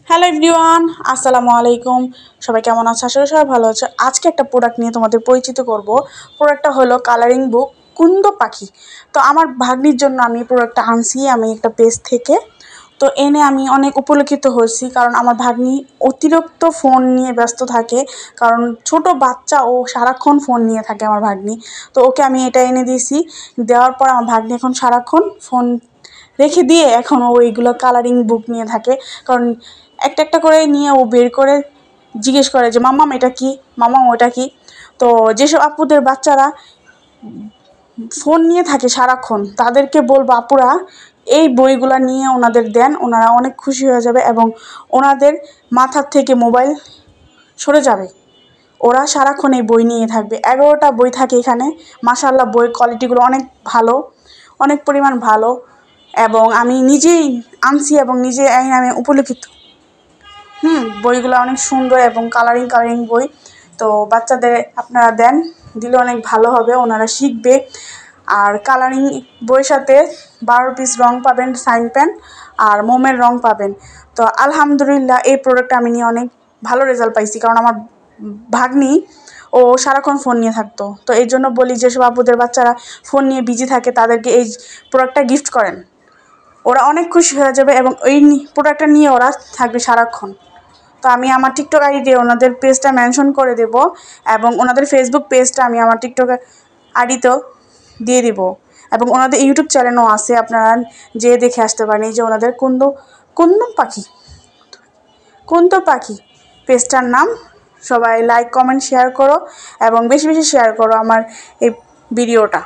Hello everyone, আসসালামু আলাইকুম। সবাই কেমন আছে? আশা করি সবাই ভালো আছে। আজকে একটা প্রোডাক্ট নিয়ে তোমাদের পরিচিত করব। প্রোডাক্টটা হলো কালারিং বুক কুন্দ পাখি। তো আমার ভাগ্নির জন্য আমি প্রোডাক্টটা আনছি আমি একটা পেজ থেকে। তো এনে আমি অনেক উপলক্ষিত হয়েছি, কারণ আমার ভাগ্নি অতিরিক্ত ফোন নিয়ে ব্যস্ত থাকে। কারণ ছোট বাচ্চা, ও সারাক্ষণ ফোন নিয়ে থাকে আমার ভাগ্নি। তো ওকে আমি এটা এনে দিয়েছি। দেওয়ার পর আমার ভাগ্নি এখন সারাক্ষণ ফোন রেখে দিয়ে এখন ও এইগুলো কালারিং বুক নিয়ে থাকে। কারণ একটা একটা করে নিয়ে ও বের করে জিজ্ঞেস করে যে মাম্মাম এটা কি, মাম্মাম ওটা কি। তো যেসব আপুদের বাচ্চারা ফোন নিয়ে থাকে সারাক্ষণ, তাদেরকে বলবো আপুরা এই বইগুলা নিয়ে ওনাদের দেন, ওনারা অনেক খুশি হয়ে যাবে এবং ওনাদের মাথার থেকে মোবাইল সরে যাবে। ওরা সারাক্ষণ এই বই নিয়ে থাকবে। 11টা বই থাকে এখানে। মাশাআল্লাহ, বইয়ের কোয়ালিটিগুলো অনেক ভালো, অনেক পরিমাণ ভালো। এবং আমি নিজেই আনছি এবং নিজে আমি উপলক্ষিত। বইগুলো অনেক সুন্দর এবং কালারিং বই। তো বাচ্চাদের আপনারা দেন, দিলে অনেক ভালো হবে, ওনারা শিখবে। আর কালারিং বইয়ের সাথে 12 পিস রং পাবেন, সাইন পেন আর মোমের রং পাবেন। তো আলহামদুলিল্লাহ এই প্রোডাক্টটা আমি নিয়ে অনেক ভালো রেজাল্ট পাইছি, কারণ আমার ভাগ্নি ও সারাক্ষণ ফোন নিয়ে থাকতো। তো এই জন্য বলি, যেসব আপুদের বাচ্চারা ফোন নিয়ে বিজি থাকে তাদেরকে এই প্রোডাক্টটা গিফট করেন, ওরা অনেক খুশি হয়ে যাবে এবং এই প্রোডাক্টটা নিয়ে ওরা থাকবে সারাক্ষণ। তো আমি আমার টিকটক আইডিতে ওনাদের পেজটা মেনশন করে দেব এবং ওনাদের ফেসবুক পেজটা আমি আমার টিকটক আইডিতেও দিয়ে দিব এবং ওনাদের ইউটিউব চ্যানেলও আছে, আপনারা যেয়ে দেখে আসতে পারেন। এই যে ওনাদের কুন্দ পাখি পেজটার নাম। সবাই লাইক কমেন্ট শেয়ার করো এবং বেশি বেশি শেয়ার করো আমার এই ভিডিওটা।